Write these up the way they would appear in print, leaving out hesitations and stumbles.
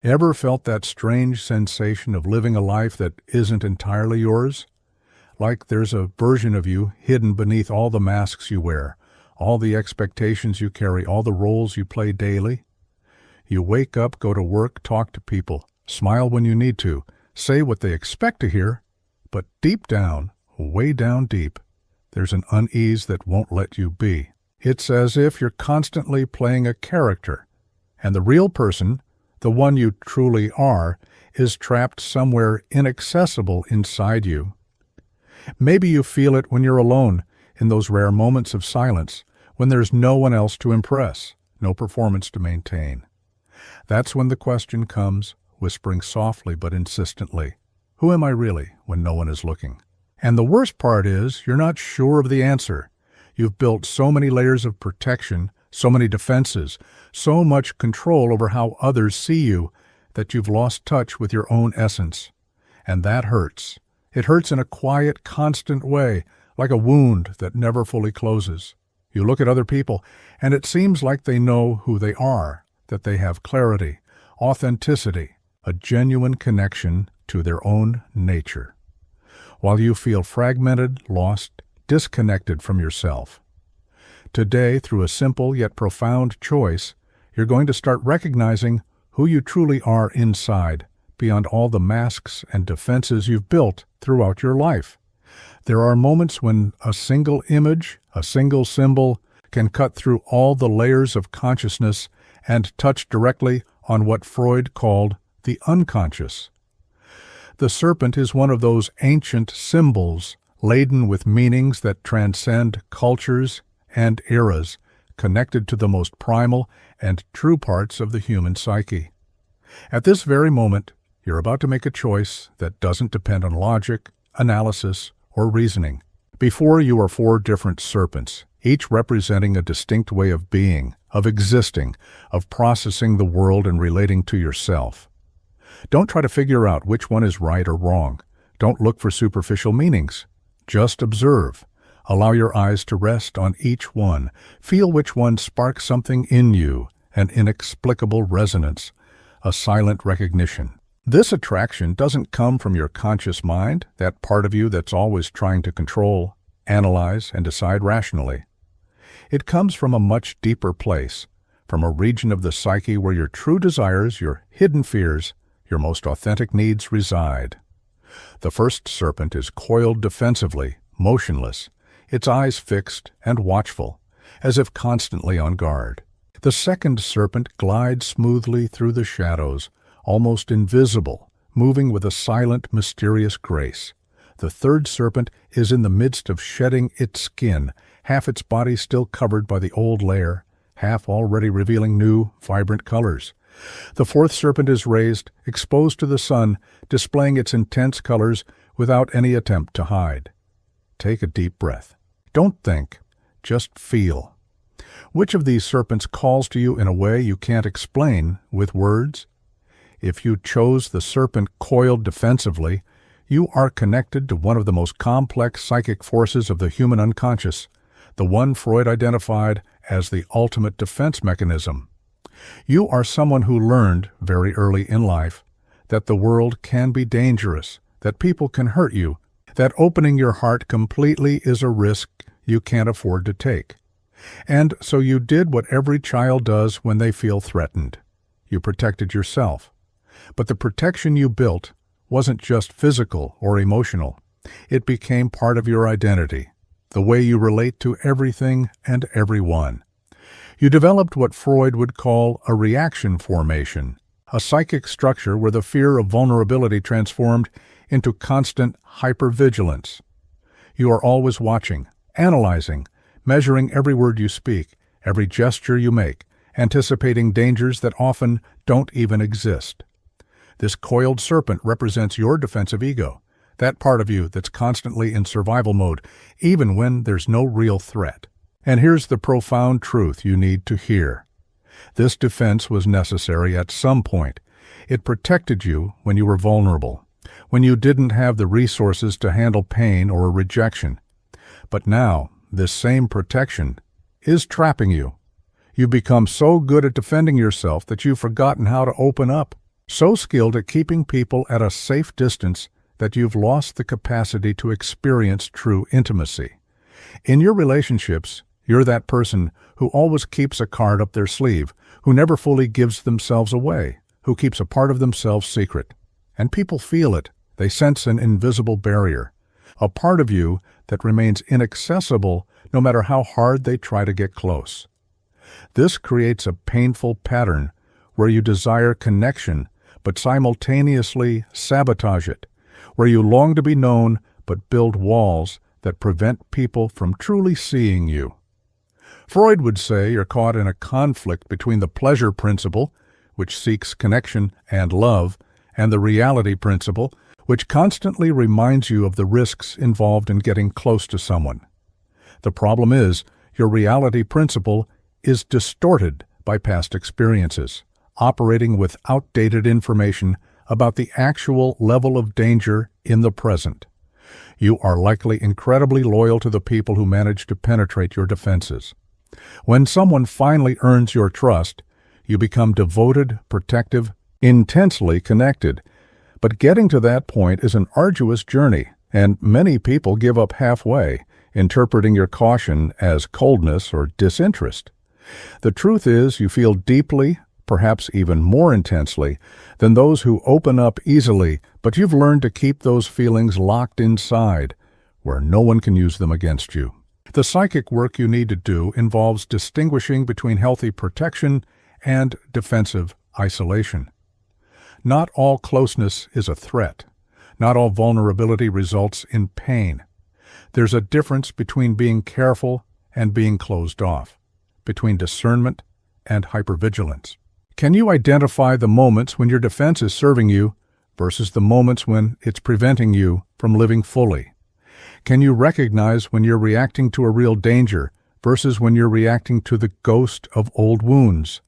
Ever felt that strange sensation of living a life that isn't entirely yours? Like there's a version of you hidden beneath all the masks you wear, all the expectations you carry, all the roles you play daily? You wake up, go to work, talk to people, smile when you need to, say what they expect to hear, but deep down, way down deep, there's an unease that won't let you be. It's as if you're constantly playing a character, and the real person, the one you truly are, is trapped somewhere inaccessible inside you. Maybe you feel it when you're alone, in those rare moments of silence, when there's no one else to impress, no performance to maintain. That's when the question comes, whispering softly but insistently, "Who am I really when no one is looking?" And the worst part is, you're not sure of the answer. You've built so many layers of protection, so many defenses, so much control over how others see you, that you've lost touch with your own essence. And that hurts. It hurts in a quiet, constant way, like a wound that never fully closes. You look at other people, and it seems like they know who they are, that they have clarity, authenticity, a genuine connection to their own nature, while you feel fragmented, lost, disconnected from yourself. Today, through a simple yet profound choice, you're going to start recognizing who you truly are inside, beyond all the masks and defenses you've built throughout your life. There are moments when a single image, a single symbol, can cut through all the layers of consciousness and touch directly on what Freud called the unconscious. The serpent is one of those ancient symbols laden with meanings that transcend cultures and eras, connected to the most primal and true parts of the human psyche. At this very moment, you're about to make a choice that doesn't depend on logic, analysis, or reasoning. Before you are four different serpents, each representing a distinct way of being, of existing, of processing the world and relating to yourself. Don't try to figure out which one is right or wrong. Don't look for superficial meanings. Just observe. Allow your eyes to rest on each one. Feel which one sparks something in you, an inexplicable resonance, a silent recognition. This attraction doesn't come from your conscious mind, that part of you that's always trying to control, analyze, and decide rationally. It comes from a much deeper place, from a region of the psyche where your true desires, your hidden fears, your most authentic needs reside. The first serpent is coiled defensively, motionless, its eyes fixed and watchful, as if constantly on guard. The second serpent glides smoothly through the shadows, almost invisible, moving with a silent, mysterious grace. The third serpent is in the midst of shedding its skin, half its body still covered by the old layer, half already revealing new, vibrant colors. The fourth serpent is raised, exposed to the sun, displaying its intense colors without any attempt to hide. Take a deep breath. Don't think, just feel. Which of these serpents calls to you in a way you can't explain with words? If you chose the serpent coiled defensively, you are connected to one of the most complex psychic forces of the human unconscious, the one Freud identified as the ultimate defense mechanism. You are someone who learned, very early in life, that the world can be dangerous, that people can hurt you, that opening your heart completely is a risk you can't afford to take. And so you did what every child does when they feel threatened. You protected yourself. But the protection you built wasn't just physical or emotional. It became part of your identity, the way you relate to everything and everyone. You developed what Freud would call a reaction formation, a psychic structure where the fear of vulnerability transformed into constant hypervigilance. You are always watching, analyzing, measuring every word you speak, every gesture you make, anticipating dangers that often don't even exist. This coiled serpent represents your defensive ego, that part of you that's constantly in survival mode, even when there's no real threat. And here's the profound truth you need to hear. This defense was necessary at some point. It protected you when you were vulnerable, when you didn't have the resources to handle pain or rejection. But now, this same protection is trapping you. You've become so good at defending yourself that you've forgotten how to open up. So skilled at keeping people at a safe distance that you've lost the capacity to experience true intimacy. In your relationships, you're that person who always keeps a card up their sleeve, who never fully gives themselves away, who keeps a part of themselves secret. And people feel it. They sense an invisible barrier, a part of you that remains inaccessible no matter how hard they try to get close. This creates a painful pattern where you desire connection but simultaneously sabotage it, where you long to be known but build walls that prevent people from truly seeing you. Freud would say you're caught in a conflict between the pleasure principle, which seeks connection and love, and the reality principle, which constantly reminds you of the risks involved in getting close to someone. The problem is, your reality principle is distorted by past experiences, operating with outdated information about the actual level of danger in the present. You are likely incredibly loyal to the people who manage to penetrate your defenses. When someone finally earns your trust, you become devoted, protective, intensely connected. But getting to that point is an arduous journey, and many people give up halfway, interpreting your caution as coldness or disinterest. The truth is, you feel deeply, perhaps even more intensely, than those who open up easily, but you've learned to keep those feelings locked inside, where no one can use them against you. The psychic work you need to do involves distinguishing between healthy protection and defensive isolation. Not all closeness is a threat. Not all vulnerability results in pain. There's a difference between being careful and being closed off, between discernment and hypervigilance. Can you identify the moments when your defense is serving you versus the moments when it's preventing you from living fully? Can you recognize when you're reacting to a real danger versus when you're reacting to the ghost of old wounds?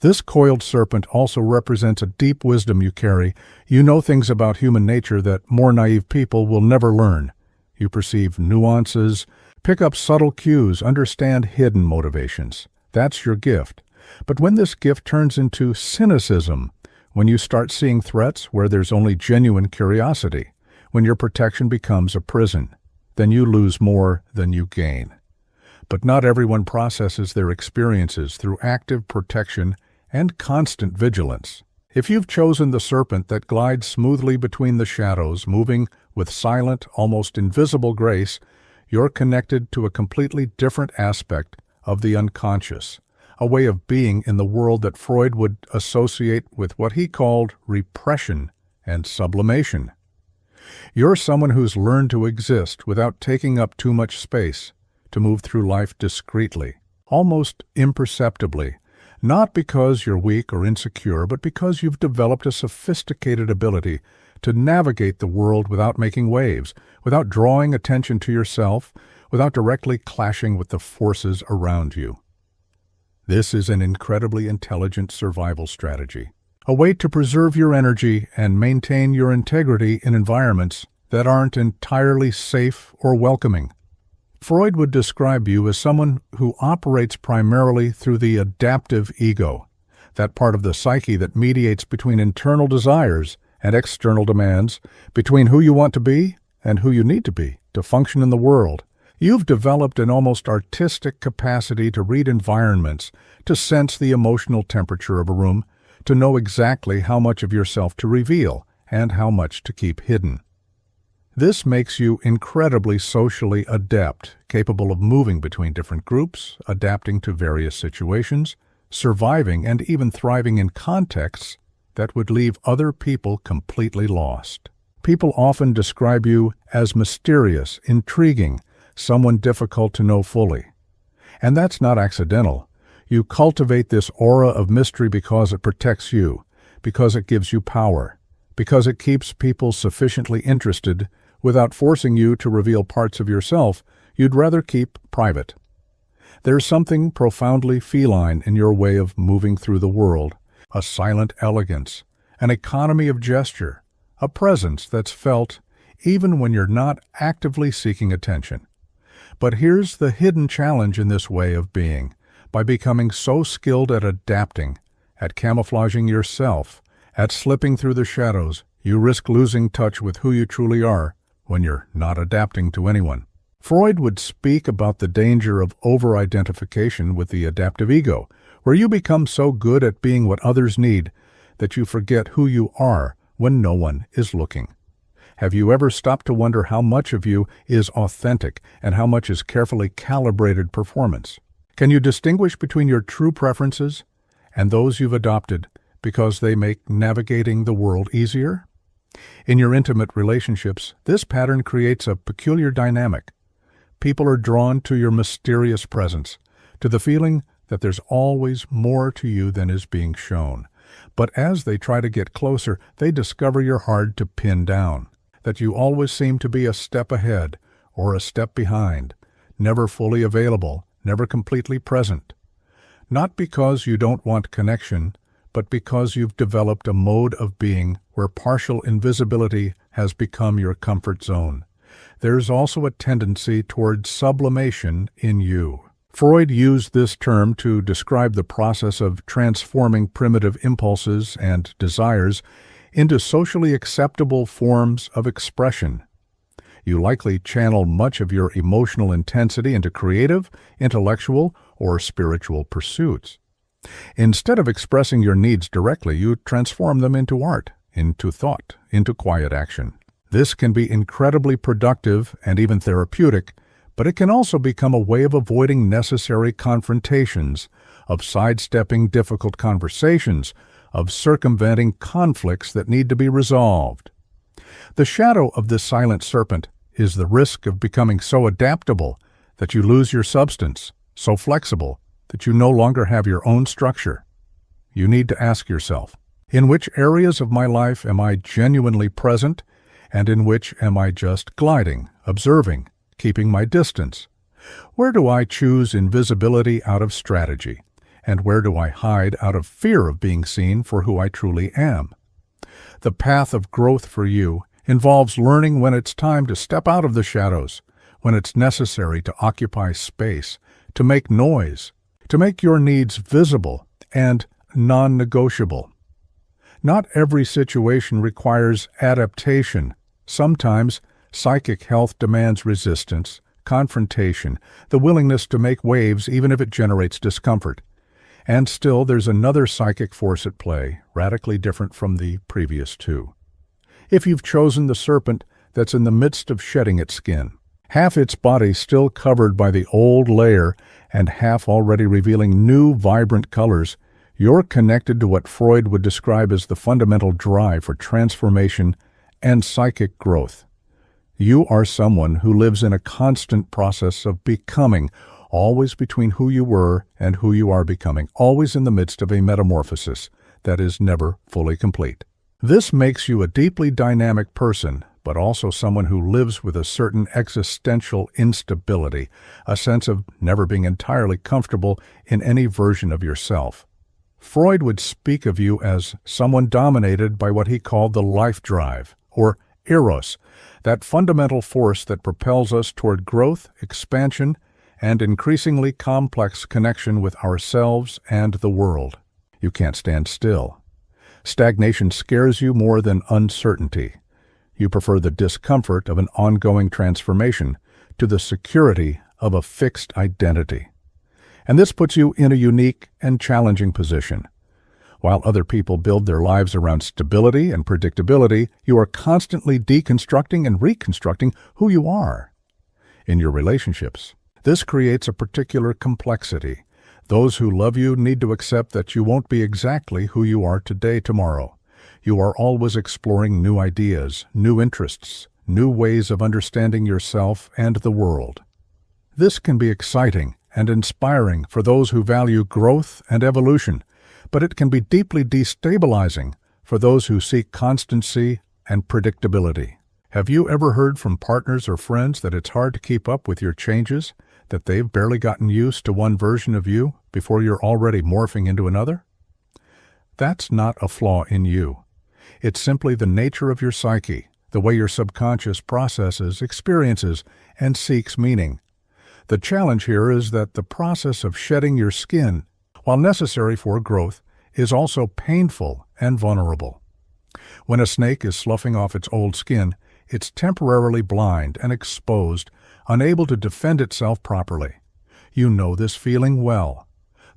This coiled serpent also represents a deep wisdom you carry. You know things about human nature that more naive people will never learn. You perceive nuances, pick up subtle cues, understand hidden motivations. That's your gift. But when this gift turns into cynicism, when you start seeing threats where there's only genuine curiosity, when your protection becomes a prison, then you lose more than you gain. But not everyone processes their experiences through active protection and constant vigilance. If you've chosen the serpent that glides smoothly between the shadows, moving with silent, almost invisible grace, you're connected to a completely different aspect of the unconscious, a way of being in the world that Freud would associate with what he called repression and sublimation. You're someone who's learned to exist without taking up too much space, to move through life discreetly, almost imperceptibly, not because you're weak or insecure, but because you've developed a sophisticated ability to navigate the world without making waves, without drawing attention to yourself, without directly clashing with the forces around you. This is an incredibly intelligent survival strategy, a way to preserve your energy and maintain your integrity in environments that aren't entirely safe or welcoming. Freud would describe you as someone who operates primarily through the adaptive ego, that part of the psyche that mediates between internal desires and external demands, between who you want to be and who you need to be to function in the world. You've developed an almost artistic capacity to read environments, to sense the emotional temperature of a room, to know exactly how much of yourself to reveal and how much to keep hidden. This makes you incredibly socially adept, capable of moving between different groups, adapting to various situations, surviving and even thriving in contexts that would leave other people completely lost. People often describe you as mysterious, intriguing, someone difficult to know fully. And that's not accidental. You cultivate this aura of mystery because it protects you, because it gives you power, because it keeps people sufficiently interested without forcing you to reveal parts of yourself you'd rather keep private. There's something profoundly feline in your way of moving through the world, a silent elegance, an economy of gesture, a presence that's felt even when you're not actively seeking attention. But here's the hidden challenge in this way of being. By becoming so skilled at adapting, at camouflaging yourself, At slipping through the shadows, you risk losing touch with who you truly are when you're not adapting to anyone. Freud would speak about the danger of over-identification with the adaptive ego, where you become so good at being what others need that you forget who you are when no one is looking. Have you ever stopped to wonder how much of you is authentic and how much is carefully calibrated performance? Can you distinguish between your true preferences and those you've adopted because they make navigating the world easier? In your intimate relationships, this pattern creates a peculiar dynamic. People are drawn to your mysterious presence, to the feeling that there's always more to you than is being shown. But as they try to get closer, they discover you're hard to pin down, that you always seem to be a step ahead or a step behind, never fully available, never completely present. Not because you don't want connection, but because you've developed a mode of being where partial invisibility has become your comfort zone. There's also a tendency toward sublimation in you. Freud used this term to describe the process of transforming primitive impulses and desires into socially acceptable forms of expression. You likely channel much of your emotional intensity into creative, intellectual, or spiritual pursuits. Instead of expressing your needs directly, you transform them into art, into thought, into quiet action. This can be incredibly productive and even therapeutic, but it can also become a way of avoiding necessary confrontations, of sidestepping difficult conversations, of circumventing conflicts that need to be resolved. The shadow of this silent serpent is the risk of becoming so adaptable that you lose your substance, so flexible that you no longer have your own structure. You need to ask yourself, in which areas of my life am I genuinely present, and in which am I just gliding, observing, keeping my distance? Where do I choose invisibility out of strategy, and where do I hide out of fear of being seen for who I truly am? The path of growth for you involves learning when it's time to step out of the shadows, when it's necessary to occupy space, to make noise, to make your needs visible and non-negotiable. Not every situation requires adaptation. Sometimes psychic health demands resistance, confrontation, the willingness to make waves even if it generates discomfort. And still there's another psychic force at play, radically different from the previous two. If you've chosen the serpent that's in the midst of shedding its skin, half its body still covered by the old layer and half already revealing new vibrant colors, you're connected to what Freud would describe as the fundamental drive for transformation and psychic growth. You are someone who lives in a constant process of becoming, always between who you were and who you are becoming, always in the midst of a metamorphosis that is never fully complete. This makes you a deeply dynamic person, but also someone who lives with a certain existential instability, a sense of never being entirely comfortable in any version of yourself. Freud would speak of you as someone dominated by what he called the life drive, or eros, that fundamental force that propels us toward growth, expansion, and increasingly complex connection with ourselves and the world. You can't stand still. Stagnation scares you more than uncertainty. You prefer the discomfort of an ongoing transformation to the security of a fixed identity. And this puts you in a unique and challenging position. While other people build their lives around stability and predictability, you are constantly deconstructing and reconstructing who you are. In your relationships, this creates a particular complexity. Those who love you need to accept that you won't be exactly who you are today, tomorrow. You are always exploring new ideas, new interests, new ways of understanding yourself and the world. This can be exciting and inspiring for those who value growth and evolution, but it can be deeply destabilizing for those who seek constancy and predictability. Have you ever heard from partners or friends that it's hard to keep up with your changes, that they've barely gotten used to one version of you before you're already morphing into another? That's not a flaw in you. It's simply the nature of your psyche, the way your subconscious processes, experiences, and seeks meaning. The challenge here is that the process of shedding your skin, while necessary for growth, is also painful and vulnerable. When a snake is sloughing off its old skin, it's temporarily blind and exposed, unable to defend itself properly. You know this feeling well.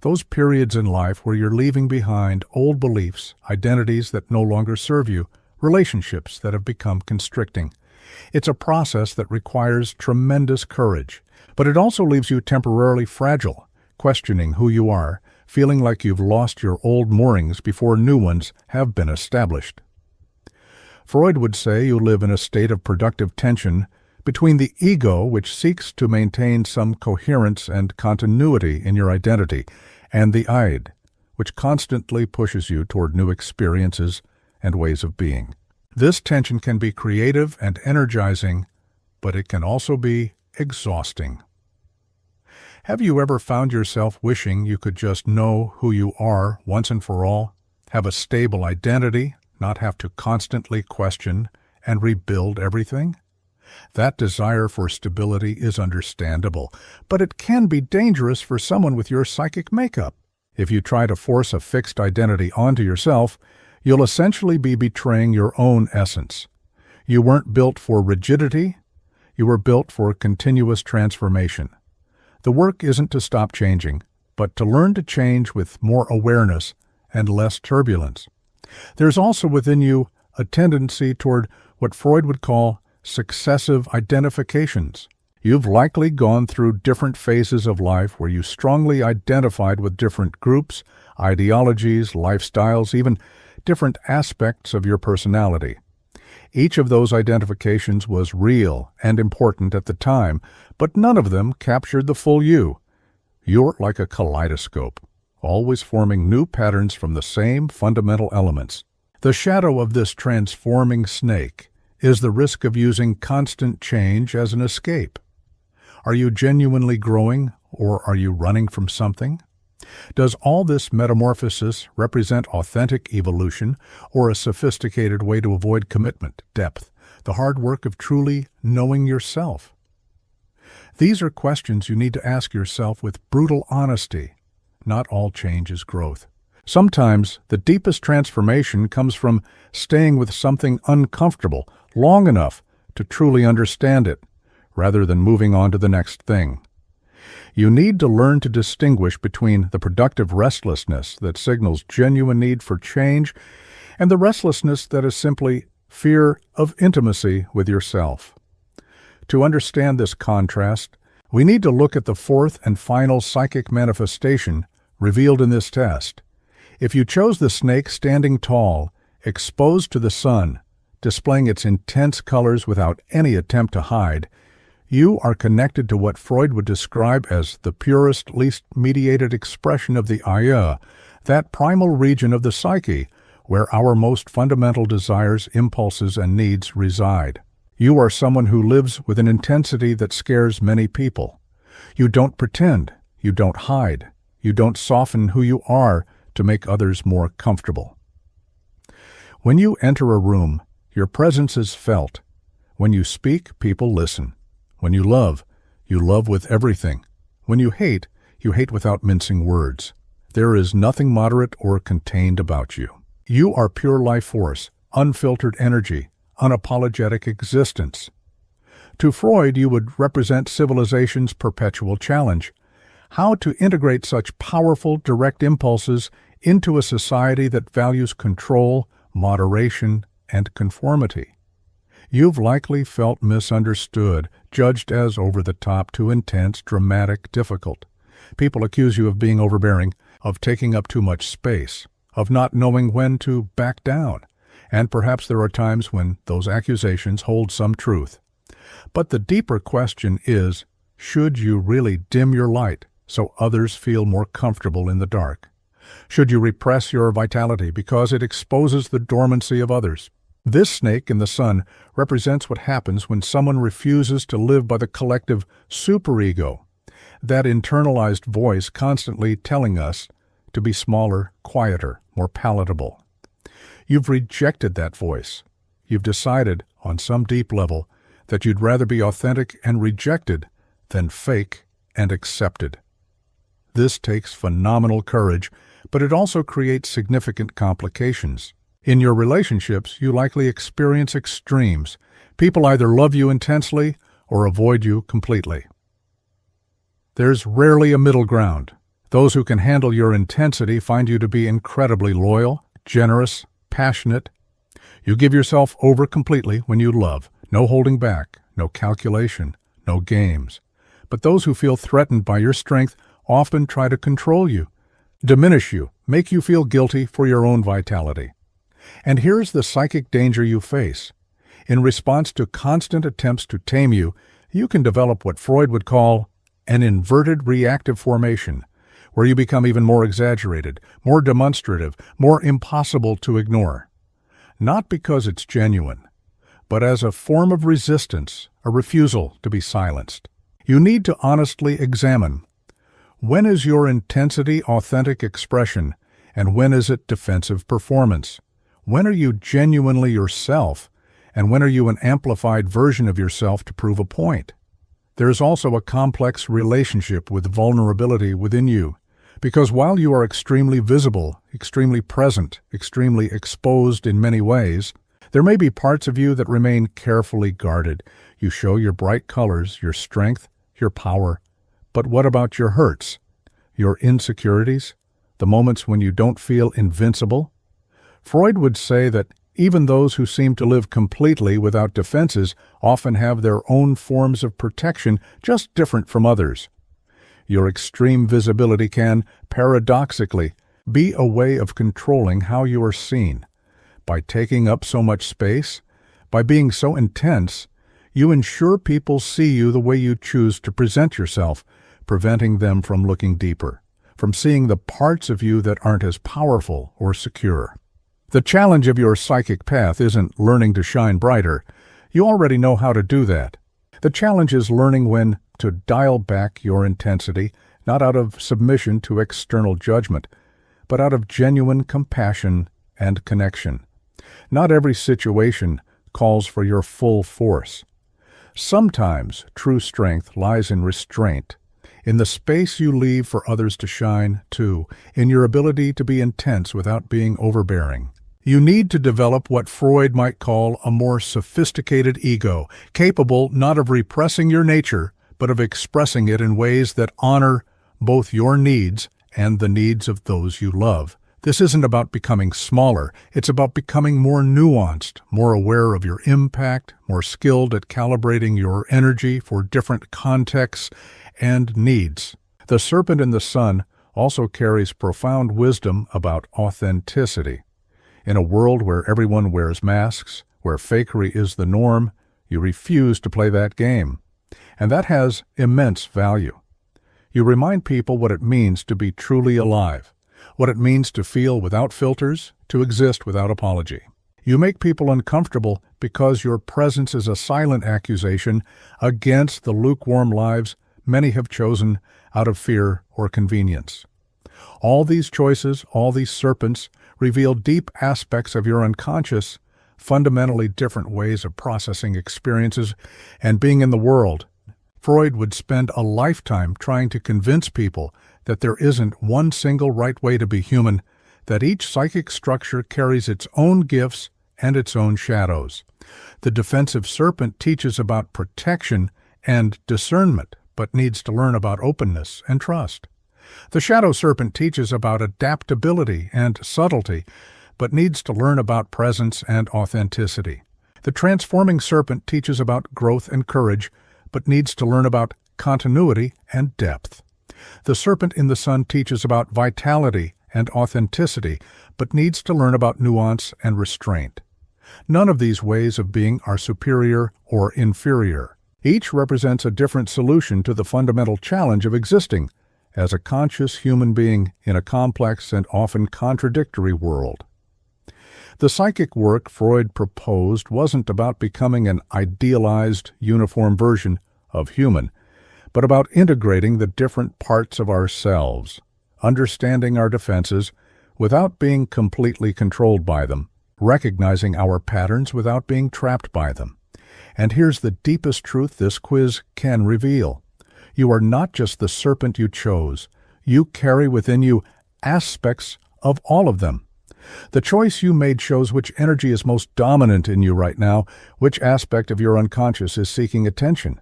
Those periods in life where you're leaving behind old beliefs, identities that no longer serve you, relationships that have become constricting. It's a process that requires tremendous courage, but it also leaves you temporarily fragile, questioning who you are, feeling like you've lost your old moorings before new ones have been established. Freud would say you live in a state of productive tension between the ego, which seeks to maintain some coherence and continuity in your identity, and the id, which constantly pushes you toward new experiences and ways of being. This tension can be creative and energizing, but it can also be exhausting. Have you ever found yourself wishing you could just know who you are once and for all, have a stable identity, not have to constantly question and rebuild everything? That desire for stability is understandable, but it can be dangerous for someone with your psychic makeup. If you try to force a fixed identity onto yourself, you'll essentially be betraying your own essence. You weren't built for rigidity, you were built for continuous transformation. The work isn't to stop changing, but to learn to change with more awareness and less turbulence. There's also within you a tendency toward what Freud would call successive identifications. You've likely gone through different phases of life where you strongly identified with different groups, ideologies, lifestyles, even different aspects of your personality. Each of those identifications was real and important at the time, but none of them captured the full you. You're like a kaleidoscope, always forming new patterns from the same fundamental elements. The shadow of this transforming snake is the risk of using constant change as an escape. Are you genuinely growing, or are you running from something? Does all this metamorphosis represent authentic evolution, or a sophisticated way to avoid commitment, depth, the hard work of truly knowing yourself? These are questions you need to ask yourself with brutal honesty. Not all change is growth. Sometimes the deepest transformation comes from staying with something uncomfortable long enough to truly understand it, rather than moving on to the next thing. You need to learn to distinguish between the productive restlessness that signals genuine need for change and the restlessness that is simply fear of intimacy with yourself. To understand this contrast, we need to look at the fourth and final psychic manifestation revealed in this test. If you chose the snake standing tall, exposed to the sun, displaying its intense colors without any attempt to hide, you are connected to what Freud would describe as the purest, least mediated expression of the Aya, that primal region of the psyche where our most fundamental desires, impulses, and needs reside. You are someone who lives with an intensity that scares many people. You don't pretend, you don't hide, you don't soften who you are to make others more comfortable. When you enter a room, your presence is felt. When you speak, people listen. When you love with everything. When you hate without mincing words. There is nothing moderate or contained about you. You are pure life force, unfiltered energy, unapologetic existence. To Freud, you would represent civilization's perpetual challenge. How to integrate such powerful, direct impulses into a society that values control, moderation, and conformity. You've likely felt misunderstood, judged as over-the-top, too intense, dramatic, difficult. People accuse you of being overbearing, of taking up too much space, of not knowing when to back down, and perhaps there are times when those accusations hold some truth. But the deeper question is, should you really dim your light so others feel more comfortable in the dark? Should you repress your vitality because it exposes the dormancy of others? This snake in the sun represents what happens when someone refuses to live by the collective superego, that internalized voice constantly telling us to be smaller, quieter, more palatable. You've rejected that voice. You've decided, on some deep level, that you'd rather be authentic and rejected than fake and accepted. This takes phenomenal courage, but it also creates significant complications. In your relationships, you likely experience extremes. People either love you intensely or avoid you completely. There's rarely a middle ground. Those who can handle your intensity find you to be incredibly loyal, generous, passionate. You give yourself over completely when you love. No holding back, no calculation, no games. But those who feel threatened by your strength often try to control you, diminish you, make you feel guilty for your own vitality. And here's the psychic danger you face. In response to constant attempts to tame you, you can develop what Freud would call an inverted reactive formation, where you become even more exaggerated, more demonstrative, more impossible to ignore. Not because it's genuine, but as a form of resistance, a refusal to be silenced. You need to honestly examine, when is your intensity authentic expression, and when is it defensive performance? When are you genuinely yourself, and when are you an amplified version of yourself to prove a point? There is also a complex relationship with vulnerability within you, because while you are extremely visible, extremely present, extremely exposed in many ways, there may be parts of you that remain carefully guarded. You show your bright colors, your strength, your power. But what about your hurts, your insecurities, the moments when you don't feel invincible? Freud would say that even those who seem to live completely without defenses often have their own forms of protection, just different from others. Your extreme visibility can, paradoxically, be a way of controlling how you are seen. By taking up so much space, by being so intense, you ensure people see you the way you choose to present yourself, preventing them from looking deeper, from seeing the parts of you that aren't as powerful or secure. The challenge of your psychic path isn't learning to shine brighter. You already know how to do that. The challenge is learning when to dial back your intensity, not out of submission to external judgment, but out of genuine compassion and connection. Not every situation calls for your full force. Sometimes true strength lies in restraint, in the space you leave for others to shine, too, in your ability to be intense without being overbearing. You need to develop what Freud might call a more sophisticated ego, capable not of repressing your nature, but of expressing it in ways that honor both your needs and the needs of those you love. This isn't about becoming smaller, it's about becoming more nuanced, more aware of your impact, more skilled at calibrating your energy for different contexts and needs. The serpent in the sun also carries profound wisdom about authenticity. In a world where everyone wears masks, where fakery is the norm, you refuse to play that game. And that has immense value. You remind people what it means to be truly alive, what it means to feel without filters, to exist without apology. You make people uncomfortable because your presence is a silent accusation against the lukewarm lives many have chosen out of fear or convenience. All these choices, all these serpents, reveal deep aspects of your unconscious, fundamentally different ways of processing experiences and being in the world. Freud would spend a lifetime trying to convince people that there isn't one single right way to be human, that each psychic structure carries its own gifts and its own shadows. The defensive serpent teaches about protection and discernment, but needs to learn about openness and trust. The shadow serpent teaches about adaptability and subtlety, but needs to learn about presence and authenticity. The transforming serpent teaches about growth and courage, but needs to learn about continuity and depth. The serpent in the sun teaches about vitality and authenticity, but needs to learn about nuance and restraint. None of these ways of being are superior or inferior. Each represents a different solution to the fundamental challenge of existing as a conscious human being in a complex and often contradictory world. The psychic work Freud proposed wasn't about becoming an idealized, uniform version of human, but about integrating the different parts of ourselves, understanding our defenses without being completely controlled by them, recognizing our patterns without being trapped by them. And here's the deepest truth this quiz can reveal. You are not just the serpent you chose. You carry within you aspects of all of them. The choice you made shows which energy is most dominant in you right now, which aspect of your unconscious is seeking attention,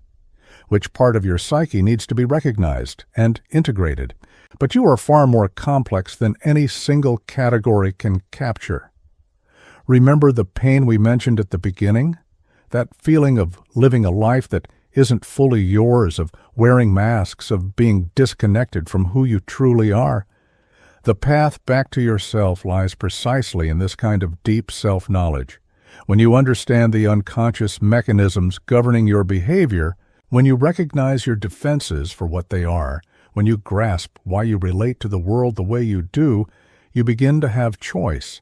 which part of your psyche needs to be recognized and integrated. But you are far more complex than any single category can capture. Remember the pain we mentioned at the beginning? That feeling of living a life that isn't fully yours, of wearing masks, of being disconnected from who you truly are. The path back to yourself lies precisely in this kind of deep self-knowledge. When you understand the unconscious mechanisms governing your behavior, when you recognize your defenses for what they are, when you grasp why you relate to the world the way you do, you begin to have choice.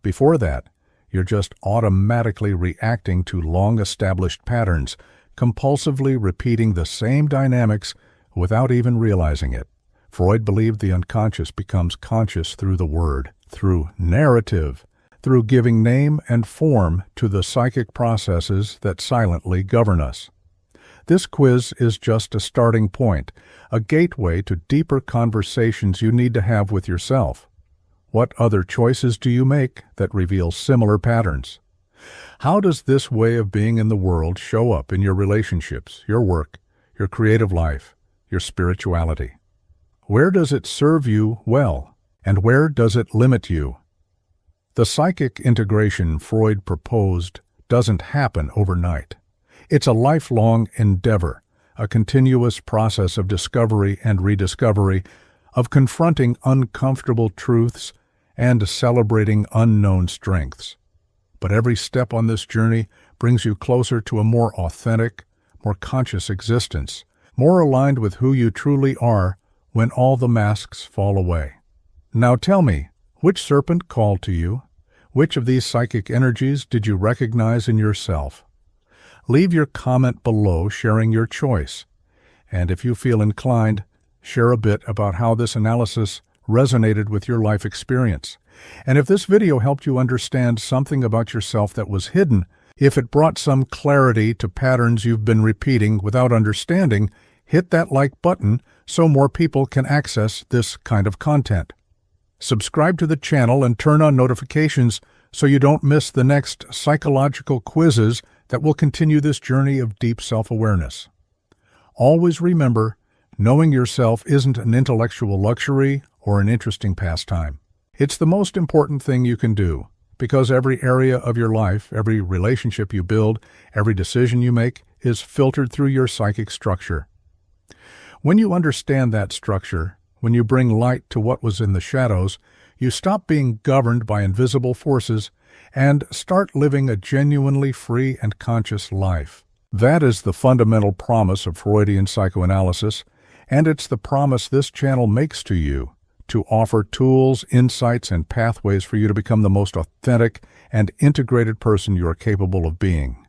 Before that, you're just automatically reacting to long-established patterns, compulsively repeating the same dynamics without even realizing it. Freud believed the unconscious becomes conscious through the word, through narrative, through giving name and form to the psychic processes that silently govern us. This quiz is just a starting point, a gateway to deeper conversations you need to have with yourself. What other choices do you make that reveal similar patterns? How does this way of being in the world show up in your relationships, your work, your creative life, your spirituality? Where does it serve you well, and where does it limit you? The psychic integration Freud proposed doesn't happen overnight. It's a lifelong endeavor, a continuous process of discovery and rediscovery, of confronting uncomfortable truths and celebrating unknown strengths. But every step on this journey brings you closer to a more authentic, more conscious existence, more aligned with who you truly are when all the masks fall away. Now tell me, which serpent called to you? Which of these psychic energies did you recognize in yourself? Leave your comment below sharing your choice. And if you feel inclined, share a bit about how this analysis resonated with your life experience. And if this video helped you understand something about yourself that was hidden, if it brought some clarity to patterns you've been repeating without understanding, hit that like button so more people can access this kind of content. Subscribe to the channel and turn on notifications so you don't miss the next psychological quizzes that will continue this journey of deep self-awareness. Always remember, knowing yourself isn't an intellectual luxury or an interesting pastime. It's the most important thing you can do, because every area of your life, every relationship you build, every decision you make is filtered through your psychic structure. When you understand that structure, when you bring light to what was in the shadows, you stop being governed by invisible forces and start living a genuinely free and conscious life. That is the fundamental promise of Freudian psychoanalysis, and it's the promise this channel makes to you, to offer tools, insights, and pathways for you to become the most authentic and integrated person you are capable of being.